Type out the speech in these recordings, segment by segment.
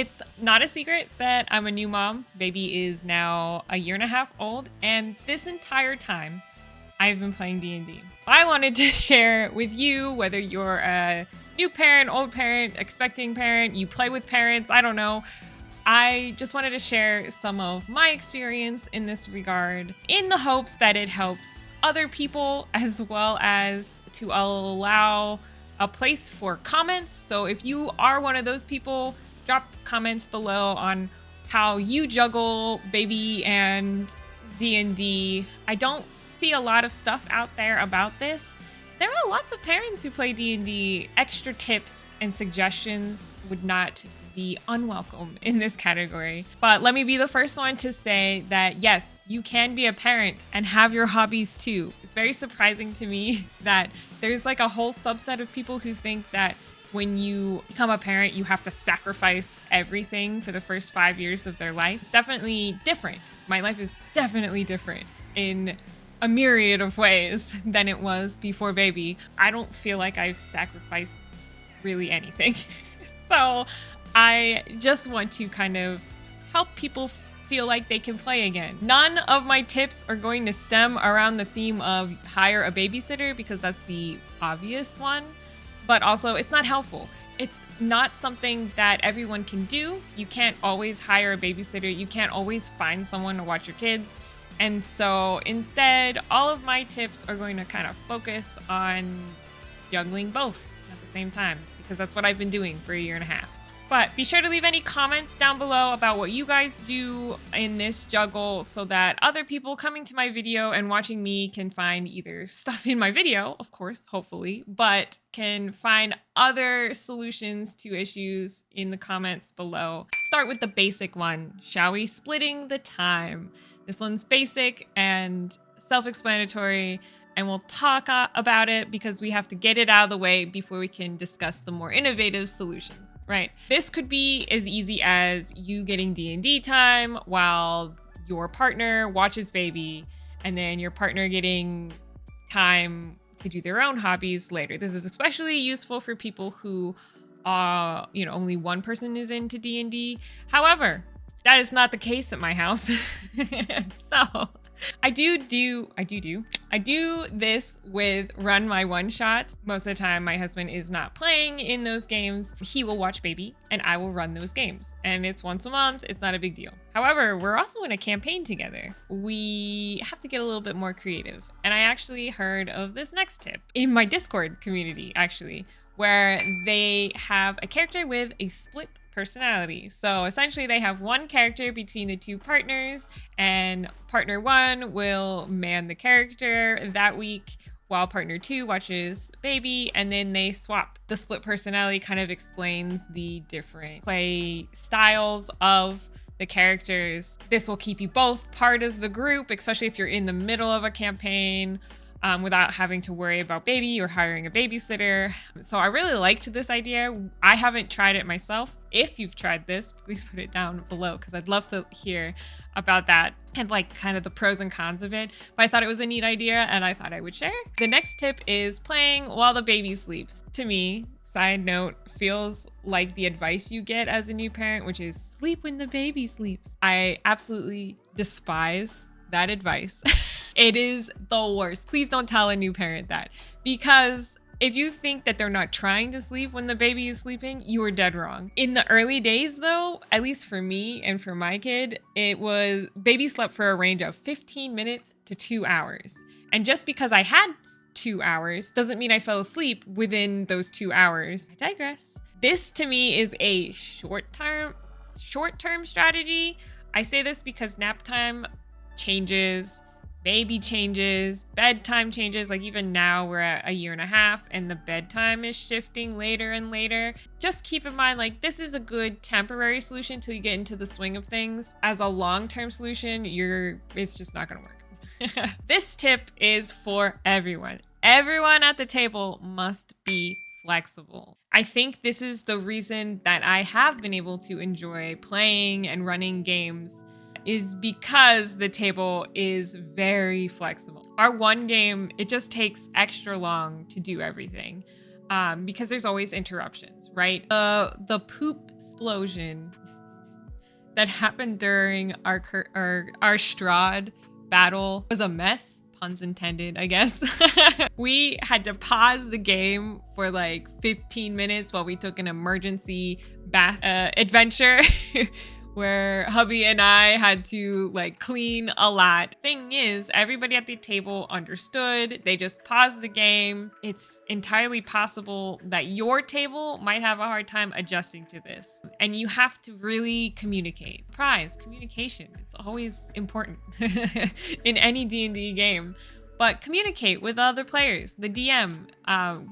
It's not a secret that I'm a new mom. Baby is now a year and a half old, and this entire time I've been playing D&D. I wanted to share with you, whether you're a new parent, old parent, expecting parent, you play with parents, I don't know. I just wanted to share some of my experience in this regard in the hopes that it helps other people, as well as to allow a place for comments. So if you are one of those people, drop comments below on how you juggle baby and D&D. I don't see a lot of stuff out there about this. There are lots of parents who play D&D. Extra tips and suggestions would not be unwelcome in this category. But let me be the first one to say that yes, you can be a parent and have your hobbies too. It's very surprising to me that there's like a whole subset of people who think that when you become a parent, you have to sacrifice everything for the first 5 years of their life. It's definitely different. My life is definitely different in a myriad of ways than it was before baby. I don't feel like I've sacrificed really anything. So I just want to kind of help people feel like they can play again. None of my tips are going to stem around the theme of hire a babysitter because that's the obvious one, but also it's not helpful. It's not something that everyone can do. You can't always hire a babysitter. You can't always find someone to watch your kids. And so instead, all of my tips are going to kind of focus on juggling both at the same time, because that's what I've been doing for a year and a half. But be sure to leave any comments down below about what you guys do in this juggle so that other people coming to my video and watching me can find either stuff in my video, of course, hopefully, but can find other solutions to issues in the comments below. Start with the basic one, shall we? Splitting the time. This one's basic and self-explanatory, and we'll talk about it because we have to get it out of the way before we can discuss the more innovative solutions, right? This could be as easy as you getting D&D time while your partner watches baby, and then your partner getting time to do their own hobbies later. This is especially useful for people who, only one person is into D&D. However, that is not the case at my house. So I do this with Run My One Shot. Most of the time, my husband is not playing in those games. He will watch baby and I will run those games. And it's once a month. It's not a big deal. However, we're also in a campaign together. We have to get a little bit more creative. And I actually heard of this next tip in my Discord community, actually, where they have a character with a split personality. So essentially they have one character between the two partners, and partner one will man the character that week while partner two watches baby, and then they swap. The split personality kind of explains the different play styles of the characters. This will keep you both part of the group, especially if you're in the middle of a campaign, without having to worry about baby or hiring a babysitter. So I really liked this idea. I haven't tried it myself. If you've tried this, please put it down below because I'd love to hear about that and like kind of the pros and cons of it. But I thought it was a neat idea and I thought I would share. The next tip is playing while the baby sleeps. To me, side note, feels like the advice you get as a new parent, which is sleep when the baby sleeps. I absolutely despise that advice. It is the worst. Please don't tell a new parent that, because if you think that they're not trying to sleep when the baby is sleeping, you are dead wrong. In the early days though, at least for me and for my kid, it was baby slept for a range of 15 minutes to 2 hours. And just because I had 2 hours doesn't mean I fell asleep within those 2 hours. I digress. This to me is a short-term strategy. I say this because nap time changes, baby changes, bedtime changes. Like even now we're at a year and a half and the bedtime is shifting later and later. Just keep in mind, like, this is a good temporary solution until you get into the swing of things. As a long-term solution, it's just not gonna work. This tip is for everyone. Everyone at the table must be flexible. I think this is the reason that I have been able to enjoy playing and running games, is because the table is very flexible. Our one game, it just takes extra long to do everything because there's always interruptions, right? The poop explosion that happened during our Strahd battle was a mess. Puns intended, I guess. We had to pause the game for like 15 minutes while we took an emergency bath adventure where hubby and I had to like clean a lot. Thing is, everybody at the table understood. They just paused the game. It's entirely possible that your table might have a hard time adjusting to this. And you have to really communicate. Communication. It's always important in any D&D game. But communicate with other players, the DM,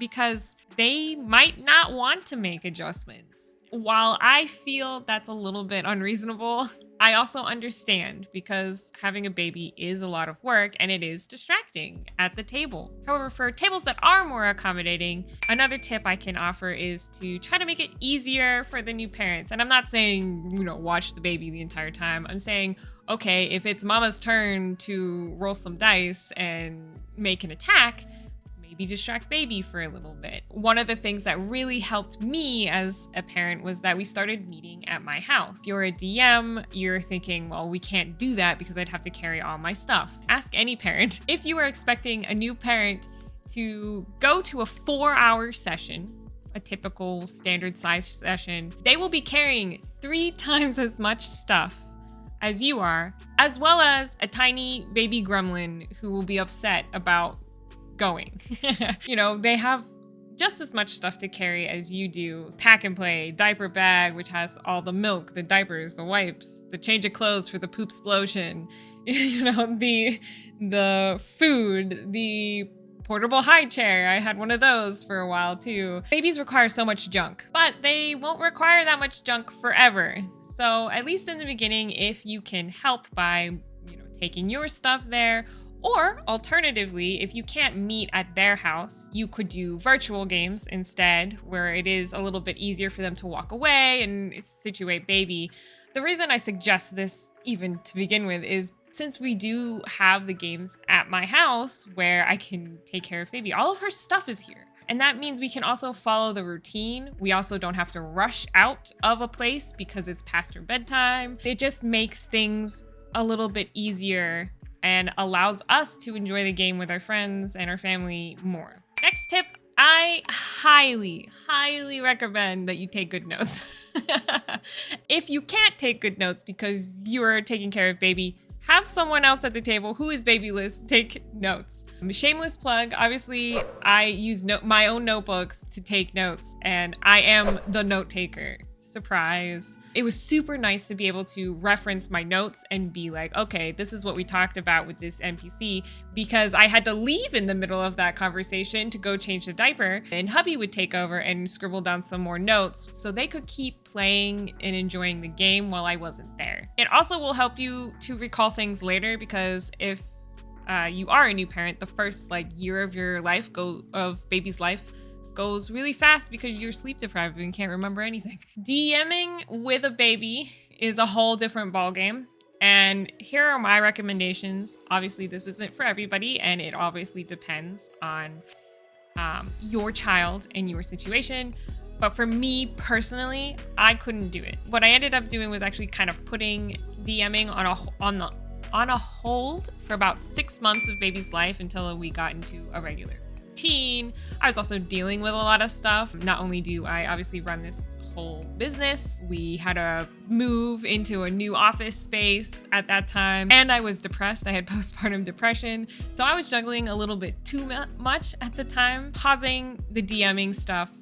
because they might not want to make adjustments. While I feel that's a little bit unreasonable, I also understand because having a baby is a lot of work and it is distracting at the table. However, for tables that are more accommodating, another tip I can offer is to try to make it easier for the new parents. And I'm not saying, watch the baby the entire time. I'm saying, okay, if it's mama's turn to roll some dice and make an attack, maybe distract baby for a little bit. One of the things that really helped me as a parent was that we started meeting at my house. If you're a DM, you're thinking, well, we can't do that because I'd have to carry all my stuff. Ask any parent. If you are expecting a new parent to go to a 4-hour session, a typical standard size session, they will be carrying 3 times as much stuff as you are, as well as a tiny baby gremlin who will be upset about going. They have just as much stuff to carry as you do. Pack and play, diaper bag, which has all the milk, the diapers, the wipes, the change of clothes for the poop explosion, the food, the portable high chair. I had one of those for a while too. Babies require so much junk, but they won't require that much junk forever. So at least in the beginning, if you can help by, taking your stuff there, or alternatively, if you can't meet at their house, you could do virtual games instead, where it is a little bit easier for them to walk away and situate baby. The reason I suggest this even to begin with is since we do have the games at my house where I can take care of baby, all of her stuff is here. And that means we can also follow the routine. We also don't have to rush out of a place because it's past her bedtime. It just makes things a little bit easier and allows us to enjoy the game with our friends and our family more. Next tip, I highly, highly recommend that you take good notes. If you can't take good notes because you're taking care of baby, have someone else at the table who is babyless take notes. Shameless plug, obviously I use my own notebooks to take notes and I am the note taker. Surprise. It was super nice to be able to reference my notes and be like, okay, this is what we talked about with this NPC, because I had to leave in the middle of that conversation to go change the diaper, and hubby would take over and scribble down some more notes so they could keep playing and enjoying the game while I wasn't there. It also will help you to recall things later, because if you are a new parent, the first year of your life, of baby's life, goes really fast because you're sleep deprived and can't remember anything. DMing with a baby is a whole different ballgame. And here are my recommendations. Obviously, this isn't for everybody, and it obviously depends on your child and your situation. But for me personally, I couldn't do it. What I ended up doing was actually kind of putting DMing on a hold for about 6 months of baby's life until we got into a regular routine. I was also dealing with a lot of stuff. Not only do I obviously run this whole business, we had to move into a new office space at that time, and I was depressed. I had postpartum depression, so I was juggling a little bit too much at the time. Pausing the DMing stuff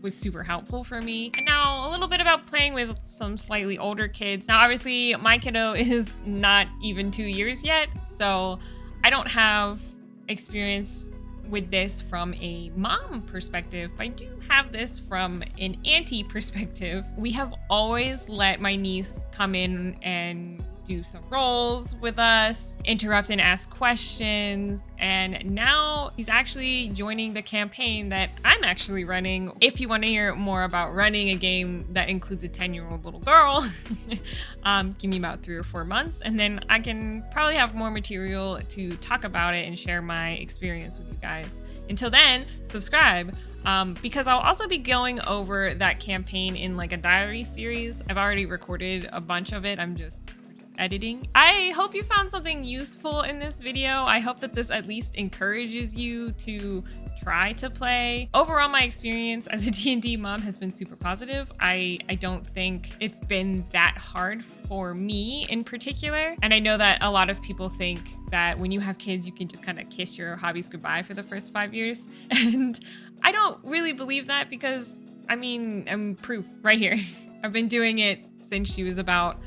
was super helpful for me. And now a little bit about playing with some slightly older kids. Now obviously my kiddo is not even 2 years yet, so I don't have experience with this from a mom perspective, but I do have this from an auntie perspective. We have always let my niece come in and do some roles with us, interrupt and ask questions. And now he's actually joining the campaign that I'm actually running. If you want to hear more about running a game that includes a 10-year-old little girl, give me about 3 or 4 months, and then I can probably have more material to talk about it and share my experience with you guys. Until then, subscribe. Because I'll also be going over that campaign in like a diary series. I've already recorded a bunch of it. I'm just editing. I hope you found something useful in this video. I hope that this at least encourages you to try to play. Overall, my experience as a D&D mom has been super positive. I don't think it's been that hard for me in particular. And I know that a lot of people think that when you have kids, you can just kind of kiss your hobbies goodbye for the first 5 years. And I don't really believe that because, I mean, I'm proof right here. I've been doing it since she was about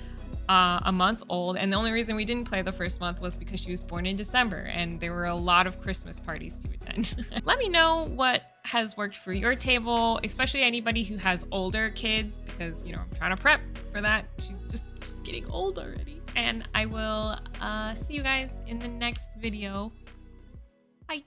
a month old, and the only reason we didn't play the first month was because she was born in December and there were a lot of Christmas parties to attend. Let me know what has worked for your table, especially anybody who has older kids, because you know I'm trying to prep for that. She's getting old already. And I will see you guys in the next video. Bye.